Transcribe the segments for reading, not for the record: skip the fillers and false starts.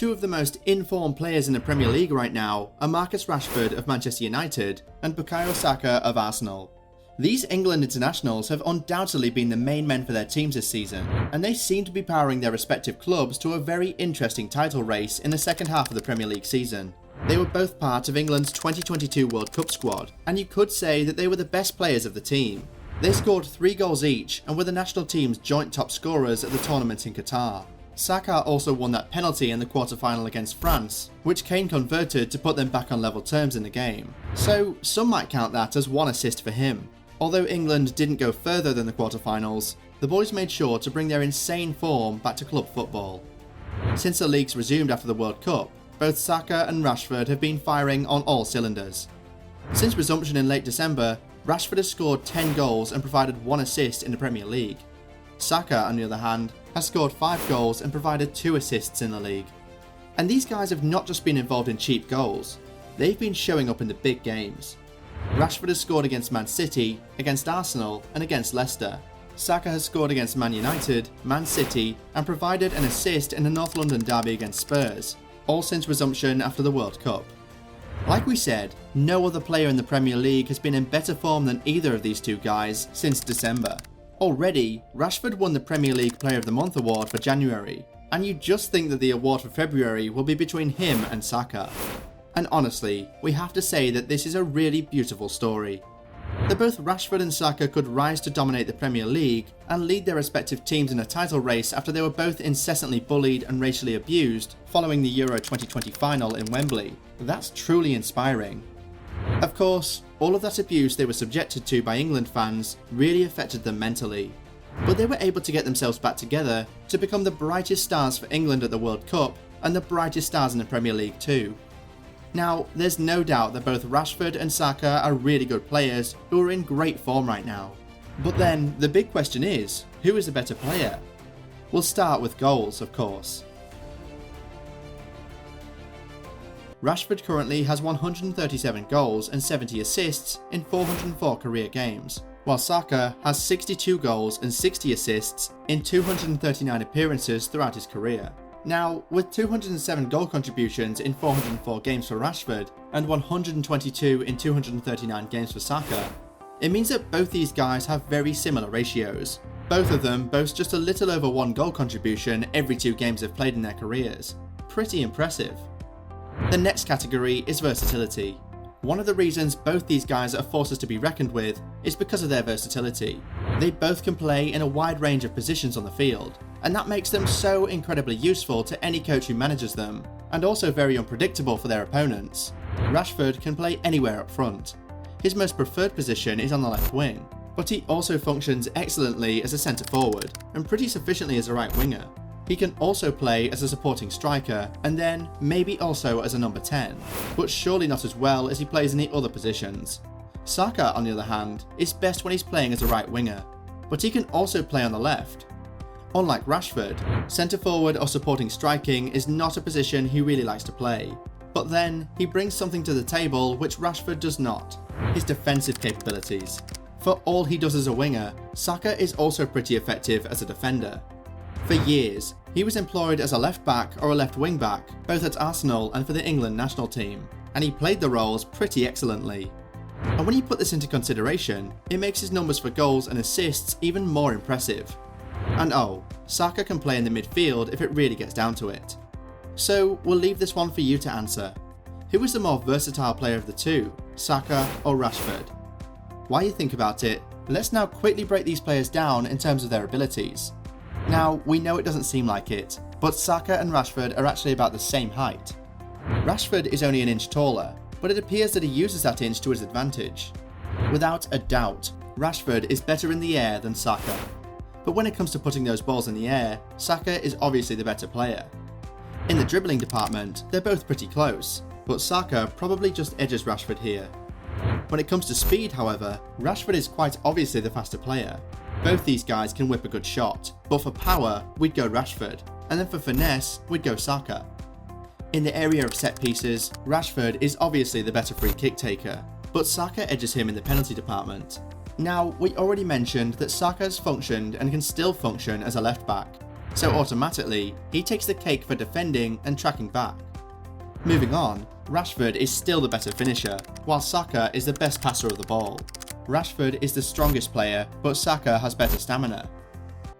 two of the most in-form players in the Premier League right now are Marcus Rashford of Manchester United and Bukayo Saka of Arsenal. These England internationals have undoubtedly been the main men for their teams this season, and they seem to be powering their respective clubs to a very interesting title race in the second half of the Premier League season. They were both part of England's 2022 World Cup squad, and you could say that they were the best players of the team. They scored 3 goals each and were the national team's joint top scorers at the tournament in Qatar. Saka also won that penalty in the quarter-final against France, which Kane converted to put them back on level terms in the game. So some might count that as 1 assist for him. Although England didn't go further than the quarter-finals, the boys made sure to bring their insane form back to club football. Since the leagues resumed after the World Cup, both Saka and Rashford have been firing on all cylinders. Since resumption in late December, Rashford has scored 10 goals and provided 1 assist in the Premier League. Saka, on the other hand, has scored 5 goals and provided 2 assists in the league. And these guys have not just been involved in cheap goals, they've been showing up in the big games. Rashford has scored against Man City, against Arsenal and against Leicester. Saka has scored against Man United, Man City and provided an assist in the North London derby against Spurs, all since resumption after the World Cup. Like we said, no other player in the Premier League has been in better form than either of these two guys since December. Already, Rashford won the Premier League Player of the Month award for January, and you'd just think that the award for February will be between him and Saka. And honestly, we have to say that this is a really beautiful story. That both Rashford and Saka could rise to dominate the Premier League and lead their respective teams in a title race after they were both incessantly bullied and racially abused following the Euro 2020 final in Wembley. That's truly inspiring. Of course, all of that abuse they were subjected to by England fans really affected them mentally. But they were able to get themselves back together to become the brightest stars for England at the World Cup and the brightest stars in the Premier League too. Now, there's no doubt that both Rashford and Saka are really good players who are in great form right now. But then, the big question is, who is the better player? We'll start with goals, of course. Rashford currently has 137 goals and 70 assists in 404 career games, while Saka has 62 goals and 60 assists in 239 appearances throughout his career. Now, with 207 goal contributions in 404 games for Rashford and 122 in 239 games for Saka, it means that both these guys have very similar ratios. Both of them boast just a little over 1 goal contribution every 2 games they've played in their careers. Pretty impressive. The next category is versatility. One of the reasons both these guys are forces to be reckoned with is because of their versatility. They both can play in a wide range of positions on the field, and that makes them so incredibly useful to any coach who manages them, and also very unpredictable for their opponents. Rashford can play anywhere up front. His most preferred position is on the left wing, but he also functions excellently as a centre forward, and pretty sufficiently as a right winger. He can also play as a supporting striker, and then maybe also as a number 10, but surely not as well as he plays in the other positions. Saka, on the other hand, is best when he's playing as a right winger, but he can also play on the left. Unlike Rashford, centre forward or supporting striking is not a position he really likes to play, but then he brings something to the table which Rashford does not: his defensive capabilities. For all he does as a winger, Saka is also pretty effective as a defender. For years, he was employed as a left back or a left wing back, both at Arsenal and for the England national team, and he played the roles pretty excellently. And when you put this into consideration, it makes his numbers for goals and assists even more impressive. And oh, Saka can play in the midfield if it really gets down to it. So we'll leave this one for you to answer. Who is the more versatile player of the two, Saka or Rashford? While you think about it, let's now quickly break these players down in terms of their abilities. Now, we know it doesn't seem like it, but Saka and Rashford are actually about the same height. Rashford is only an inch taller, but it appears that he uses that inch to his advantage. Without a doubt, Rashford is better in the air than Saka. But when it comes to putting those balls in the air, Saka is obviously the better player. In the dribbling department, they're both pretty close, but Saka probably just edges Rashford here. When it comes to speed, however, Rashford is quite obviously the faster player. Both these guys can whip a good shot, but for power, we'd go Rashford, and then for finesse, we'd go Saka. In the area of set pieces, Rashford is obviously the better free kick taker, but Saka edges him in the penalty department. Now, we already mentioned that Saka has functioned and can still function as a left back. so automatically he takes the cake for defending and tracking back. Moving on, Rashford is still the better finisher, while Saka is the best passer of the ball. Rashford is the strongest player, but Saka has better stamina.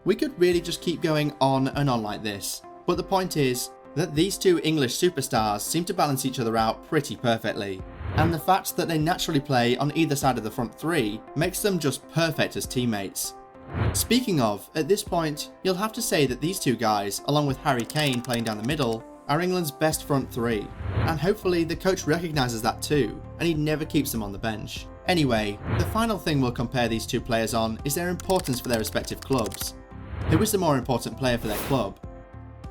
We could really just keep going on and on like this, but the point is that these two English superstars seem to balance each other out pretty perfectly, and the fact that they naturally play on either side of the front three makes them just perfect as teammates. Speaking of, at this point, you'll have to say that these two guys, along with Harry Kane playing down the middle, are England's best front three, and hopefully the coach recognises that too, and he never keeps them on the bench. Anyway, the final thing we'll compare these two players on is their importance for their respective clubs. Who is the more important player for their club?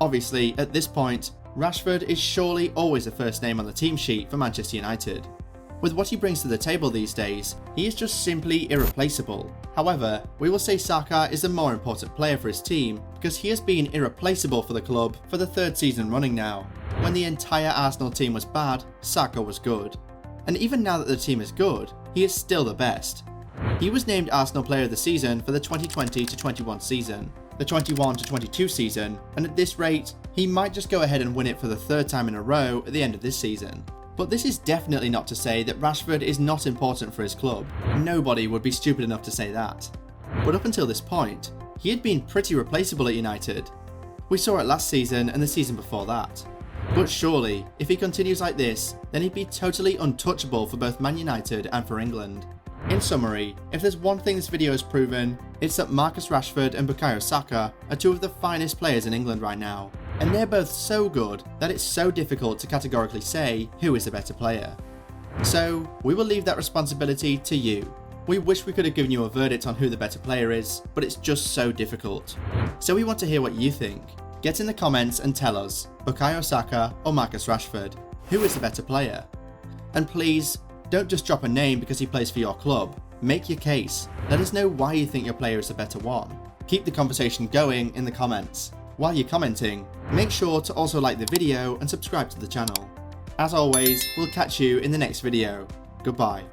Obviously, at this point, Rashford is surely always the first name on the team sheet for Manchester United. With what he brings to the table these days, he is just simply irreplaceable. However, we will say Saka is the more important player for his team because he has been irreplaceable for the club for the third season running now. When the entire Arsenal team was bad, Saka was good. And even now that the team is good, he is still the best. He was named Arsenal Player of the Season for the 2020-21 season, the 21-22 season, and at this rate, he might just go ahead and win it for the third time in a row at the end of this season. But this is definitely not to say that Rashford is not important for his club. Nobody would be stupid enough to say that. But up until this point, he had been pretty replaceable at United. We saw it last season and the season before that. But surely, if he continues like this, then he'd be totally untouchable for both Man United and for England. In summary, if there's one thing this video has proven, it's that Marcus Rashford and Bukayo Saka are two of the finest players in England right now. And they're both so good that it's so difficult to categorically say who is the better player. So, we will leave that responsibility to you. We wish we could have given you a verdict on who the better player is, but it's just so difficult. So we want to hear what you think. Get in the comments and tell us, Bukayo Saka or Marcus Rashford, who is the better player? And please, don't just drop a name because he plays for your club. Make your case. Let us know why you think your player is the better one. Keep the conversation going in the comments. While you're commenting, make sure to also like the video and subscribe to the channel. As always, we'll catch you in the next video. Goodbye.